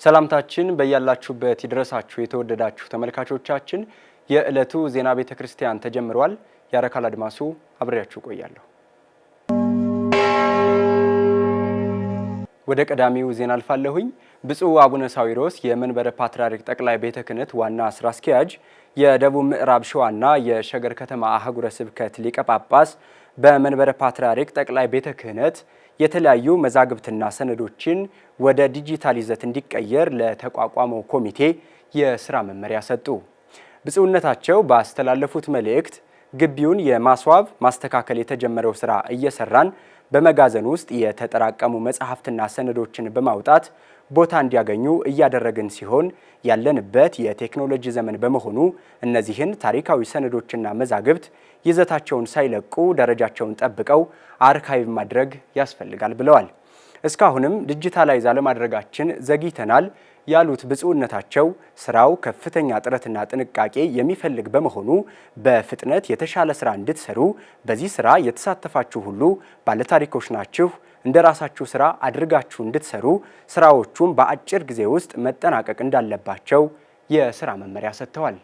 ሰላምታችን በያላችሁበት ይድረሳችሁ የተወደዳችሁ ተመልካቾቻችን የዕለቱ ዜና ቤተክርስቲያን ተጀምሯል። ያረካል አድማሱ አብሬያችሁ ቆያለሁ። ወደ ቀዳሚው ዜና አልፋለሁኝ። ብፁዕ አቡነ ሳዊሮስ የመንበረ ፓትርያርክ ጠቅላይ ቤተ ክህነት ዋና ስራ አስኪያጅ፣ የደቡብ ምዕራብ ሸዋና የሸገር ከተማ አህጉረ ስብከት ሊቀ ጳጳስ በመንበረ ፓትርያርክ ጠቅላይ ቤተ ክህነት የተለያዩ መዛግብትና ሰነዶችን ወደ ዲጂታል ይዘት እንዲቀየር ለተቋቋመው ኮሚቴ የሥራ መመሪያ ሰጡ። ብፁዕነታቸው ባስተላለፉት መልእክት ግቢውን የማስዋብ ማስተካከል የተጀመረው ሥራ እየሰራን በመጋዘን ውስጥ የተጠራቀሙ መጻሕፍትና ሰነዶችን በማውጣት ቦታ እንዲያገኙ እያደረግን ሲሆን ያለንበት የቴክኖሎጂ ዘመን በመሆኑ እነዚህን ታሪካዊ ሰነዶችና መዛግብት ይዘታቸውን ሳይለቁ ደረጃቸውን ጠብቀው አርካይቭ ማድረግ ያስፈልጋል ብለዋል። እስካሁንም ዲጂታላይዝ አለማድረጋችን ዘግይተናል ያሉት ብፁዕነታቸው ስራው ከፍተኛ ጥረትና ጥንቃቄ የሚፈልግ በመሆኑ በፍጥነት የተሻለ ስራ እንድትሰሩ በዚህ ስራ የተሳተፋችሁ ሁሉ ባለታሪኮች ናችሁ። እንደ ራሳችሁ ስራ አድርጋችሁ እንድትሰሩ ስራዎቹም በአጭር ጊዜ ውስጥ መጠናቀቅ እንዳለባቸው የስራ መመሪያ ሰጥተዋል።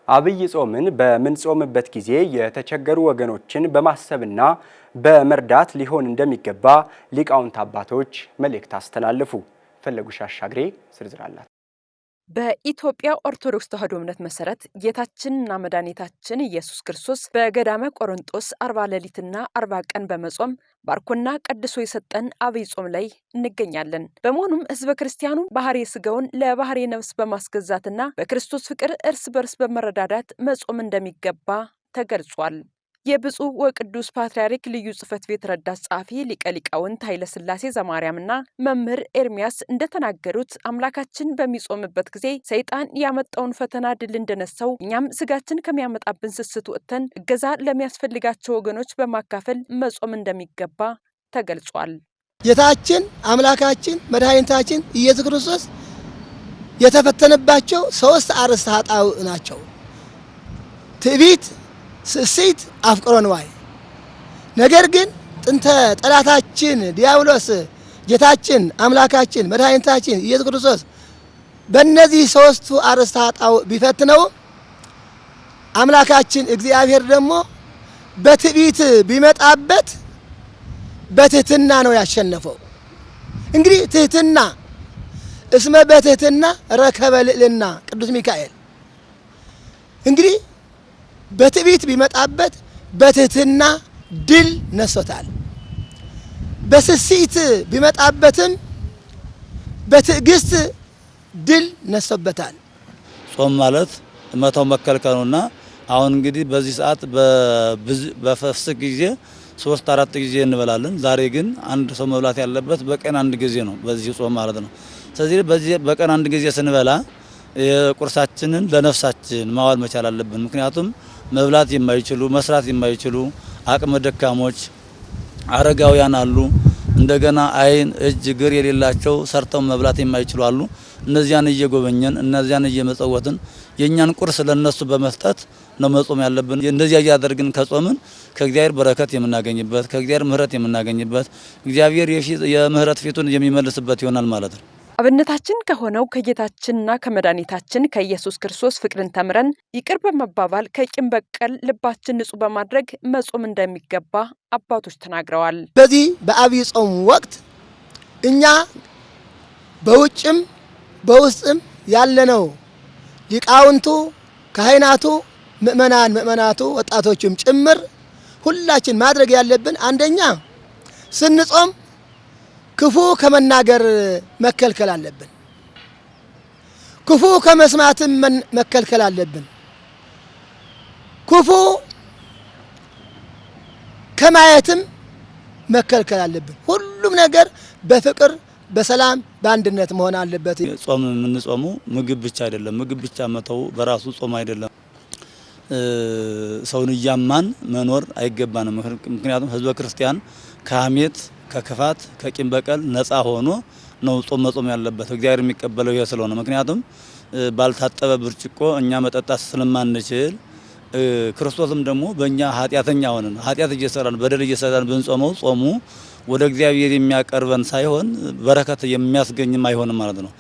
አብይ ጾምን በምንጾምበት ጊዜ የተቸገሩ ወገኖችን በማሰብና በመርዳት ሊሆን እንደሚገባ ሊቃውንት አባቶች መልእክት አስተላለፉ። ፈለጉሽ አሻግሬ ዝርዝር አላት። በኢትዮጵያ ኦርቶዶክስ ተዋሕዶ እምነት መሰረት ጌታችንና መድኃኒታችን ኢየሱስ ክርስቶስ በገዳመ ቆሮንጦስ 40 ሌሊትና 40 ቀን በመጾም ባርኮና ቀድሶ የሰጠን አብይ ጾም ላይ እንገኛለን። በመሆኑም ሕዝበ ክርስቲያኑ ባህሪ ስጋውን ለባህሪ ነፍስ በማስገዛትና በክርስቶስ ፍቅር እርስ በርስ በመረዳዳት መጾም እንደሚገባ ተገልጿል። የብፁዕ ወቅዱስ ፓትርያርክ ልዩ ጽሕፈት ቤት ረዳት ጸሐፊ ሊቀ ሊቃውንት ኃይለ ሥላሴ ዘማርያምና መምህር ኤርሚያስ እንደተናገሩት አምላካችን በሚጾምበት ጊዜ ሰይጣን ያመጣውን ፈተና ድል እንደነሳው እኛም ስጋችን ከሚያመጣብን ስስት ወጥተን እገዛ ለሚያስፈልጋቸው ወገኖች በማካፈል መጾም እንደሚገባ ተገልጿል። ጌታችን አምላካችን መድኃኒታችን ኢየሱስ ክርስቶስ የተፈተነባቸው 3 አርእስተ ኃጣውእ ናቸው። ትዕቢት፣ ስስት፣ አፍቅሮ ንዋይ። ነገር ግን ጥንተ ጠላታችን ዲያብሎስ ጌታችን አምላካችን መድኃኒታችን ኢየሱስ ክርስቶስ በእነዚህ 3ቱ አርእስተ ኃጣውእ ቢፈትነው አምላካችን እግዚአብሔር ደግሞ በትዕቢት ቢመጣበት በትህትና ነው ያሸነፈው። እንግዲህ ትህትና እስመ በትህትና ረከበ ልዕልና ቅዱስ ሚካኤል። እንግዲህ በትዕቢት ቢመጣበት በትህትና ድል ነሶታል። በስስት ቢመጣበትም በትዕግስት ድል ነሶበታል። ጾም ማለት መተው መከልከሉና አሁን እንግዲህ በዚህ ሰዓት በፍስክ ጊዜ 3-4 ጊዜ እንበላለን። ዛሬ ግን አንድ ሰው መብላት ያለበት በቀን አንድ ጊዜ ነው፣ በዚህ ጾም ማለት ነው። ስለዚህ በዚህ በቀን አንድ ጊዜ ስንበላ የቁርሳችንን ለነፍሳችን ማዋል መቻል አለብን። ምክንያቱም መብላት የማይችሉ መስራት የማይችሉ አቅመ ደካሞች አረጋውያን አሉ። እንደገና አይን እጅ እግር የሌላቸው ሰርተው መብላት የማይችሉ አሉ። እነዚያን እየጎበኘን እነዚያን እየመጸወትን የኛን ቁርስ ለነሱ በመስጠት ነው መጾም ያለብን። እንደዚያ ያደርግን ከጾምን ከእግዚአብሔር በረከት የምናገኝበት ከእግዚአብሔር ምሕረት የምናገኝበት እግዚአብሔር የምሕረት ፊቱን የሚመልስበት ይሆናል ማለት ነው። አብነታችን ከሆነው ከጌታችንና ከመድኃኒታችን ከኢየሱስ ክርስቶስ ፍቅርን ተምረን ይቅር በመባባል ከቂም በቀል ልባችን ንጹህ በማድረግ መጾም እንደሚገባ አባቶች ተናግረዋል። በዚህ በአብይ ጾም ወቅት እኛ በውጭም በውስጥም ያለነው ሊቃውንቱ፣ ካህናቱ፣ ምእመናቱ፣ ወጣቶችም ጭምር ሁላችን ማድረግ ያለብን አንደኛ ስንጾም ክፉ ከመናገር መከልከል አለብን። ክፉ ከመስማትም መከልከል አለብን። ክፉ ከማየትም መከልከል አለብን። ሁሉም ነገር በፍቅር በሰላም በአንድነት መሆን አለበት። ጾም የምንጾሙ ምግብ ብቻ አይደለም። ምግብ ብቻ መተው በራሱ ጾም አይደለም። ሰውን እያማን መኖር አይገባንም። ምክንያቱም ሕዝበ ክርስቲያን ከሐሜት ከክፋት ከቂም በቀል ነፃ ሆኖ ነው ጾም መጾም ያለበት። እግዚአብሔር የሚቀበለው ይሄ ስለሆነ ምክንያቱም ባልታጠበ ብርጭቆ እኛ መጠጣት ስለማንችል ክርስቶስም ደግሞ በእኛ ኃጢአተኛ ሆነን ኃጢአት እየሰራን በደል እየሰራን ብንጾመው ጾሙ ወደ እግዚአብሔር የሚያቀርበን ሳይሆን በረከት የሚያስገኝም አይሆንም ማለት ነው።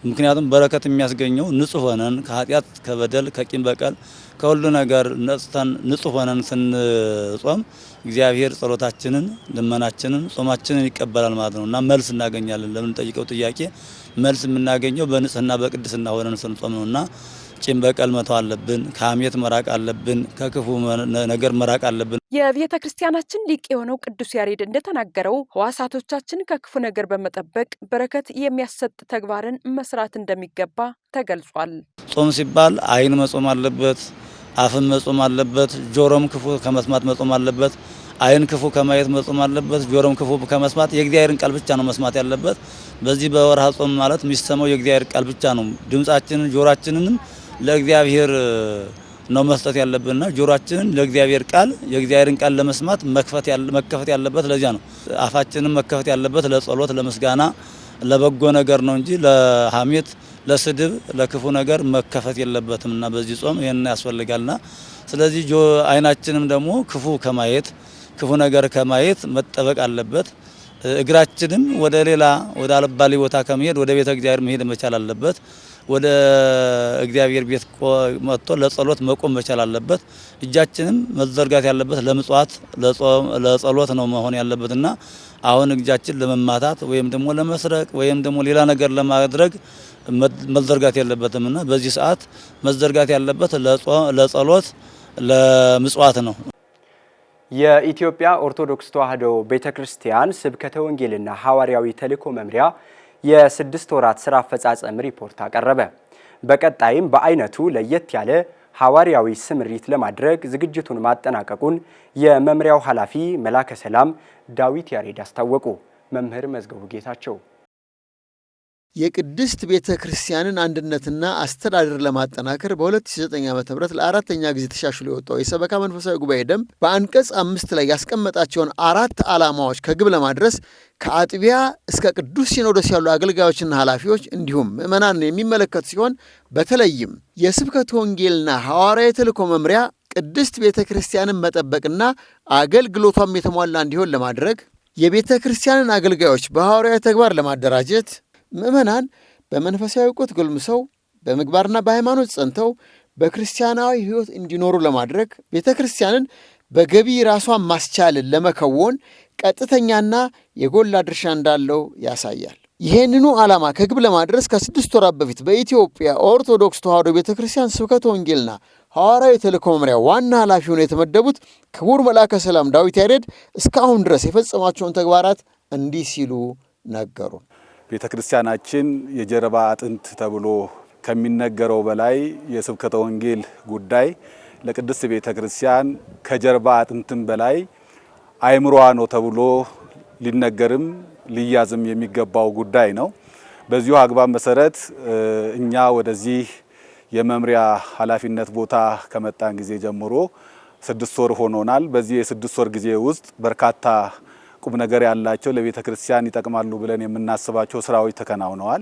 ምክንያቱም በረከት የሚያስገኘው ንጹህ ሆነን ከኃጢአት ከበደል ከቂም በቀል ከሁሉ ነገር ነጽተን ንጹህ ሆነን ስንጾም እግዚአብሔር ጸሎታችንን ልመናችንን ጾማችንን ይቀበላል ማለት ነውና መልስ እናገኛለን። ለምን ጠይቀው ጥያቄ መልስ የምናገኘው በንጽህና በቅድስና ሆነን ስንጾም ነውና ቂም በቀል መተው አለብን፣ ከሐሜት መራቅ አለብን፣ ከክፉ ነገር መራቅ አለብን። የቤተ ክርስቲያናችን ሊቅ የሆነው ቅዱስ ያሬድ እንደተናገረው ሕዋሳቶቻችን ከክፉ ነገር በመጠበቅ በረከት የሚያሰጥ ተግባርን መስራት እንደሚገባ ተገልጿል። ጾም ሲባል ዓይን መጾም አለበት፣ አፍን መጾም አለበት፣ ጆሮም ክፉ ከመስማት መጾም አለበት፣ ዓይን ክፉ ከማየት መጾም አለበት፣ ጆሮም ክፉ ከመስማት የእግዚአብሔርን ቃል ብቻ ነው መስማት ያለበት። በዚህ በወርሃ ጾም ማለት የሚሰማው የእግዚአብሔር ቃል ብቻ ነው። ድምጻችንን ጆሮአችንንም ለእግዚአብሔር ነው መስጠት ያለብንና ጆሮአችንን ለእግዚአብሔር ቃል የእግዚአብሔርን ቃል ለመስማት መከፈት ያለበት ለዚያ ነው። አፋችንን መከፈት ያለበት ለጸሎት፣ ለምስጋና፣ ለበጎ ነገር ነው እንጂ ለሐሜት፣ ለስድብ፣ ለክፉ ነገር መከፈት የለበትምና በዚህ ጾም ይሄን ያስፈልጋልና ስለዚህ ዓይናችንም ደግሞ ክፉ ከማየት ክፉ ነገር ከማየት መጠበቅ አለበት። እግራችንም ወደ ሌላ ወደ አልባሌ ቦታ ከመሄድ ወደ ቤተ እግዚአብሔር መሄድ መቻል አለበት። ወደ እግዚአብሔር ቤት መጥቶ ለጸሎት መቆም መቻል አለበት። እጃችንም መዘርጋት ያለበት ለምጽዋት ለጸሎት ነው መሆን ያለበትና አሁን እጃችን ለመማታት ወይም ደግሞ ለመስረቅ ወይም ደግሞ ሌላ ነገር ለማድረግ መዘርጋት የለበትምና በዚህ ሰዓት መዘርጋት ያለበት ለጸሎት ለምጽዋት ነው። የኢትዮጵያ ኦርቶዶክስ ተዋሕዶ ቤተክርስቲያን ስብከተ ወንጌልና ሐዋርያዊ ተልእኮ መምሪያ የ6 ወራት ስራ አፈጻጸም ሪፖርት አቀረበ። በቀጣይም በአይነቱ ለየት ያለ ሐዋርያዊ ስምሪት ለማድረግ ዝግጅቱን ማጠናቀቁን የመምሪያው ኃላፊ መላከ ሰላም ዳዊት ያሬድ አስታወቁ። መምህር መዝገቡ ጌታቸው የቅድስት ቤተ ክርስቲያንን አንድነትና አስተዳደር ለማጠናከር በ2009 ዓ.ም ለአራተኛ ጊዜ ተሻሽሎ የወጣው የሰበካ መንፈሳዊ ጉባኤ ደንብ በአንቀጽ 5 ላይ ያስቀመጣቸውን 4 ዓላማዎች ከግብ ለማድረስ ከአጥቢያ እስከ ቅዱስ ሲኖዶስ ያሉ አገልጋዮችና ኃላፊዎች እንዲሁም ምዕመናንን የሚመለከት ሲሆን በተለይም የስብከተ ወንጌልና ሐዋርያዊ ተልእኮ መምሪያ ቅድስት ቤተ ክርስቲያንን መጠበቅና አገልግሎቷም የተሟላ እንዲሆን ለማድረግ የቤተ ክርስቲያንን አገልጋዮች በሐዋርያዊ ተግባር ለማደራጀት ምዕመናን በመንፈሳዊ እውቀት ጎልምሰው በምግባርና በሃይማኖት ጸንተው በክርስቲያናዊ ሕይወት እንዲኖሩ ለማድረግ ቤተ ክርስቲያንን በገቢ ራሷን ማስቻልን ለመከወን ቀጥተኛና የጎላ ድርሻ እንዳለው ያሳያል። ይህንኑ ዓላማ ከግብ ለማድረስ ከ6 ወራት በፊት በኢትዮጵያ ኦርቶዶክስ ተዋሕዶ ቤተ ክርስቲያን ስብከተ ወንጌልና ሐዋርያዊ ተልእኮ መምሪያ ዋና ኃላፊ ሆነው የተመደቡት ክቡር መልአከ ሰላም ዳዊት ያሬድ እስካሁን ድረስ የፈጸሟቸውን ተግባራት እንዲህ ሲሉ ነገሩን። ቤተ ክርስቲያናችን የጀርባ አጥንት ተብሎ ከሚነገረው በላይ የስብከተ ወንጌል ጉዳይ ለቅድስት ቤተ ክርስቲያን ከጀርባ አጥንትም በላይ አይምሮዋ ነው ተብሎ ሊነገርም ሊያዝም የሚገባው ጉዳይ ነው። በዚሁ አግባብ መሰረት እኛ ወደዚህ የመምሪያ ኃላፊነት ቦታ ከመጣን ጊዜ ጀምሮ 6 ወር ሆኖናል። በዚህ የ6 ወር ጊዜ ውስጥ በርካታ ቁም ነገር ያላቸው ለቤተ ክርስቲያን ይጠቅማሉ ብለን የምናስባቸው ስራዎች ተከናውነዋል።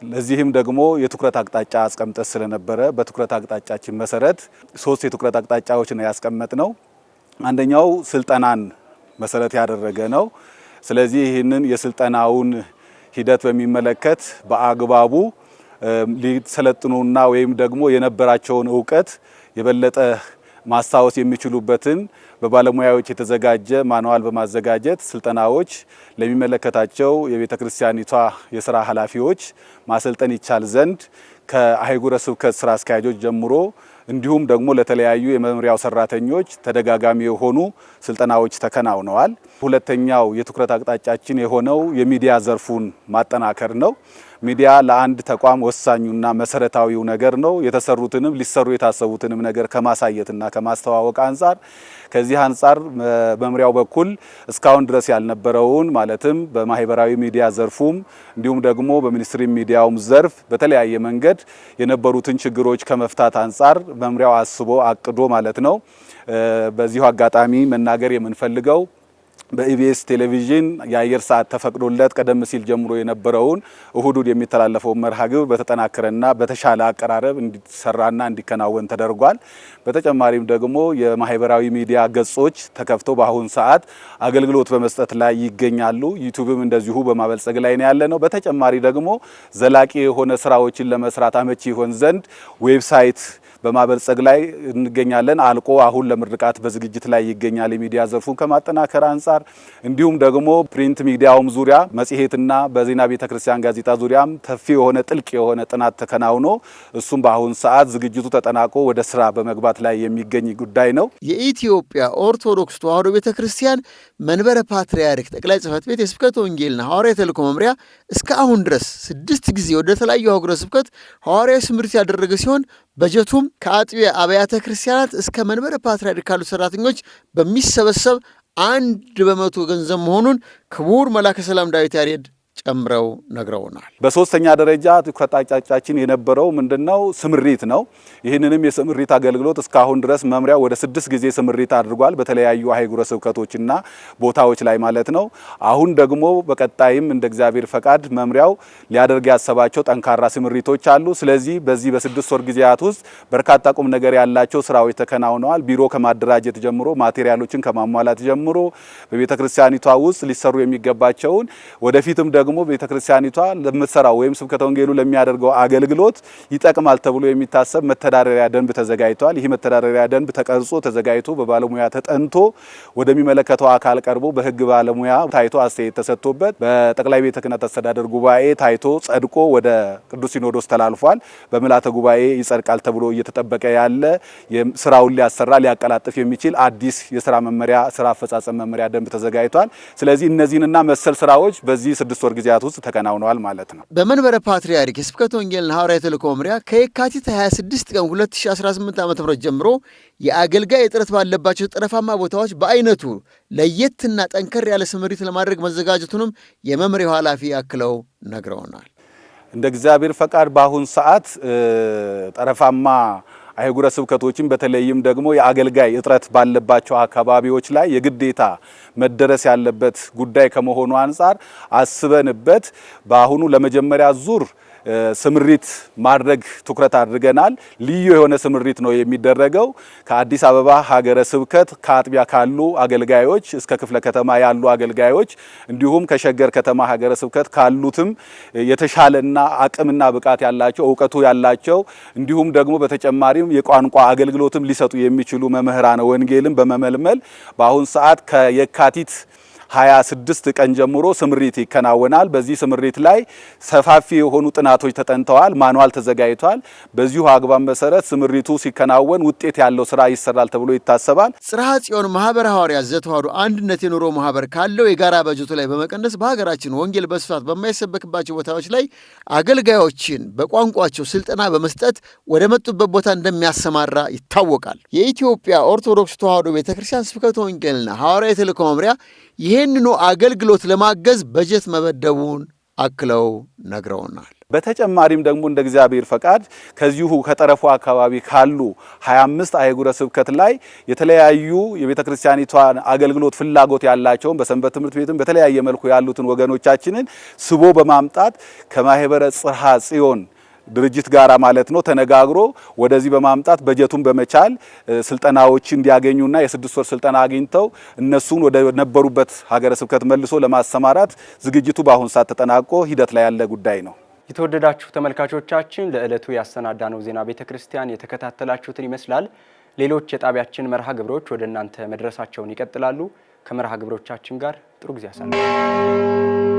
ለዚህም ደግሞ የትኩረት አቅጣጫ አስቀምጠን ስለነበረ በትኩረት አቅጣጫችን መሰረት 3 የትኩረት አቅጣጫዎች ነው ያስቀመጥነው። አንደኛው ስልጠናን መሰረት ያደረገ ነው። ስለዚህ ይህንን የስልጠናውን ሂደት በሚመለከት በአግባቡ ሊሰለጥኑና ወይም ደግሞ የነበራቸውን ዕውቀት የበለጠ ማስታወስ የሚችሉበትን በባለሙያዎች የተዘጋጀ ማኑዋል በማዘጋጀት ስልጠናዎች ለሚመለከታቸው የቤተ ክርስቲያኒቷ የሥራ ኃላፊዎች ማሰልጠን ይቻል ዘንድ ከአህጉረ ስብከት ስራ አስኪያጆች ጀምሮ እንዲሁም ደግሞ ለተለያዩ የመምሪያው ሰራተኞች ተደጋጋሚ የሆኑ ስልጠናዎች ተከናውነዋል። ሁለተኛው የትኩረት አቅጣጫችን የሆነው የሚዲያ ዘርፉን ማጠናከር ነው። ሚዲያ ለአንድ ተቋም ወሳኙና መሰረታዊው ነገር ነው። የተሰሩትንም ሊሰሩ የታሰቡትንም ነገር ከማሳየትና ከማስተዋወቅ አንጻር ከዚህ አንጻር በመምሪያው በኩል እስካሁን ድረስ ያልነበረውን ማለትም በማህበራዊ ሚዲያ ዘርፉም እንዲሁም ደግሞ በሚኒስትሪ ሚዲያውም ዘርፍ በተለያየ መንገድ የነበሩትን ችግሮች ከመፍታት አንጻር መምሪያው አስቦ አቅዶ ማለት ነው። በዚሁ አጋጣሚ መናገር የምንፈልገው በኢቢኤስ ቴሌቪዥን የአየር ሰዓት ተፈቅዶለት ቀደም ሲል ጀምሮ የነበረውን እሁድ የሚተላለፈው መርሃ ግብር በተጠናከረና በተሻለ አቀራረብ እንዲሰራና እንዲከናወን ተደርጓል። በተጨማሪም ደግሞ የማህበራዊ ሚዲያ ገጾች ተከፍተው በአሁን ሰዓት አገልግሎት በመስጠት ላይ ይገኛሉ። ዩቲዩብም እንደዚሁ በማበልጸግ ላይ ነው ያለነው። በተጨማሪ ደግሞ ዘላቂ የሆነ ስራዎችን ለመስራት አመቺ ይሆን ዘንድ ዌብሳይት በማበልጸግ ላይ እንገኛለን። አልቆ አሁን ለምርቃት በዝግጅት ላይ ይገኛል። የሚዲያ ዘርፉን ከማጠናከር አንጻር እንዲሁም ደግሞ ፕሪንት ሚዲያውም ዙሪያ መጽሔትና በዜና ቤተክርስቲያን ጋዜጣ ዙሪያም ሰፊ የሆነ ጥልቅ የሆነ ጥናት ተከናውኖ እሱም በአሁን ሰዓት ዝግጅቱ ተጠናቆ ወደ ስራ በመግባት ላይ የሚገኝ ጉዳይ ነው። የኢትዮጵያ ኦርቶዶክስ ተዋሕዶ ቤተክርስቲያን መንበረ ፓትርያርክ ጠቅላይ ጽሕፈት ቤት የስብከተ ወንጌልና ሐዋርያዊ ተልእኮ መምሪያ እስከ አሁን ድረስ 6 ጊዜ ወደ ተለያዩ አህጉረ ስብከት ሐዋርያዊ ስምሪት ያደረገ ሲሆን በጀቱም ከአጥቢያ አብያተ ክርስቲያናት እስከ መንበረ ፓትርያርክ ካሉ ሰራተኞች በሚሰበሰብ 1% ገንዘብ መሆኑን ክቡር መላከ ሰላም ዳዊት ያሬድ ጨምረው ነግረውናል። በሶስተኛ ደረጃ ተቋጣጫችን የነበረው ምንድነው? ስምሪት ነው። ይህንንም የስምሪት አገልግሎት እስካሁን ድረስ መምሪያው ወደ 6 ጊዜ ስምሪት አድርጓል፣ በተለያዩ አህጉረ ስብከቶችና ቦታዎች ላይ ማለት ነው። አሁን ደግሞ በቀጣይም እንደ እግዚአብሔር ፈቃድ መምሪያው ሊያደርግ ያሰባቸው ጠንካራ ስምሪቶች አሉ። ስለዚህ በዚህ በ6 ወር ጊዜያት ውስጥ በርካታ ቁም ነገር ያላቸው ስራዎች ተከናውነዋል። ቢሮ ከማደራጀት ጀምሮ ማቴሪያሎችን ከማሟላት ጀምሮ በቤተክርስቲያኒቷ ውስጥ ሊሰሩ የሚገባቸውን ወደፊትም ደግሞ ቤተክርስቲያኒቷ ለምትሰራው ወይም ስብከተ ወንጌሉ ለሚያደርገው አገልግሎት ይጠቅማል ተብሎ የሚታሰብ መተዳደሪያ ደንብ ተዘጋጅቷል። ይህ መተዳደሪያ ደንብ ተቀርጾ ተዘጋጅቶ በባለሙያ ተጠንቶ ወደሚመለከተው አካል ቀርቦ በሕግ ባለሙያ ታይቶ አስተያየት ተሰጥቶበት በጠቅላይ ቤተ ክህነት አስተዳደር ጉባኤ ታይቶ ጸድቆ ወደ ቅዱስ ሲኖዶስ ተላልፏል። በምልዓተ ጉባኤ ይጸድቃል ተብሎ እየተጠበቀ ያለ ስራውን ሊያሰራ ሊያቀላጥፍ የሚችል አዲስ የስራ መመሪያ ስራ አፈጻጸም መመሪያ ደንብ ተዘጋጅቷል። ስለዚህ እነዚህንና መሰል ስራዎች በዚህ 6 ወር ጊዜያት ውስጥ ተከናውነዋል ማለት ነው። በመንበረ ፓትርያርክ የስብከተ ወንጌልና ሐዋርያዊ ተልእኮ መምሪያ ከየካቲት 26 ቀን 2018 ዓ.ም ጀምሮ የአገልጋይ እጥረት ባለባቸው ጠረፋማ ቦታዎች በአይነቱ ለየትና ጠንከር ያለ ስምሪት ለማድረግ መዘጋጀቱንም የመምሪያው ኃላፊ አክለው ነግረውናል። እንደ እግዚአብሔር ፈቃድ በአሁን ሰዓት ጠረፋማ አህጉረ ስብከቶችን በተለይም ደግሞ የአገልጋይ እጥረት ባለባቸው አካባቢዎች ላይ የግዴታ መደረስ ያለበት ጉዳይ ከመሆኑ አንጻር አስበንበት በአሁኑ ለመጀመሪያ ዙር ስምሪት ማድረግ ትኩረት አድርገናል። ልዩ የሆነ ስምሪት ነው የሚደረገው። ከአዲስ አበባ ሀገረ ስብከት ከአጥቢያ ካሉ አገልጋዮች እስከ ክፍለ ከተማ ያሉ አገልጋዮች እንዲሁም ከሸገር ከተማ ሀገረ ስብከት ካሉትም የተሻለና አቅምና ብቃት ያላቸው እውቀቱ ያላቸው እንዲሁም ደግሞ በተጨማሪም የቋንቋ አገልግሎትም ሊሰጡ የሚችሉ መምህራነ ወንጌልን በመመልመል በአሁን ሰዓት ከየካቲት 26 ቀን ጀምሮ ስምሪት ይከናወናል። በዚህ ስምሪት ላይ ሰፋፊ የሆኑ ጥናቶች ተጠንተዋል፣ ማኑዋል ተዘጋጅቷል። በዚሁ አግባብ መሰረት ስምሪቱ ሲከናወን ውጤት ያለው ስራ ይሰራል ተብሎ ይታሰባል። ጽርሐ ጽዮን ማህበረ ሐዋርያት ዘተዋሕዶ አንድነት የኑሮ ማህበር ካለው የጋራ በጀቱ ላይ በመቀነስ በሀገራችን ወንጌል በስፋት በማይሰበክባቸው ቦታዎች ላይ አገልጋዮችን በቋንቋቸው ስልጠና በመስጠት ወደ መጡበት ቦታ እንደሚያሰማራ ይታወቃል። የኢትዮጵያ ኦርቶዶክስ ተዋሕዶ ቤተክርስቲያን ስብከተ ወንጌልና ሐዋርያዊ ተልእኮ መምሪያ ይህንኑ አገልግሎት ለማገዝ በጀት መበደቡን አክለው ነግረውናል። በተጨማሪም ደግሞ እንደ እግዚአብሔር ፈቃድ ከዚሁ ከጠረፉ አካባቢ ካሉ 25 አህጉረ ስብከት ላይ የተለያዩ የቤተክርስቲያኒቷን አገልግሎት ፍላጎት ያላቸውን በሰንበት ትምህርት ቤትም በተለያየ መልኩ ያሉትን ወገኖቻችንን ስቦ በማምጣት ከማህበረ ጽርሐ ጽዮን ድርጅት ጋራ ማለት ነው ተነጋግሮ ወደዚህ በማምጣት በጀቱን በመቻል ስልጠናዎች እንዲያገኙና የ6 ወር ስልጠና አግኝተው እነሱን ወደ ነበሩበት ሀገረ ስብከት መልሶ ለማሰማራት ዝግጅቱ በአሁን ሰዓት ተጠናቆ ሂደት ላይ ያለ ጉዳይ ነው። የተወደዳችሁ ተመልካቾቻችን ለዕለቱ ያሰናዳነው ዜና ቤተክርስቲያን የተከታተላችሁትን ይመስላል። ሌሎች የጣቢያችን መርሃ ግብሮች ወደ እናንተ መድረሳቸውን ይቀጥላሉ። ከመርሃ ግብሮቻችን ጋር ጥሩ ጊዜ አሳልፉ።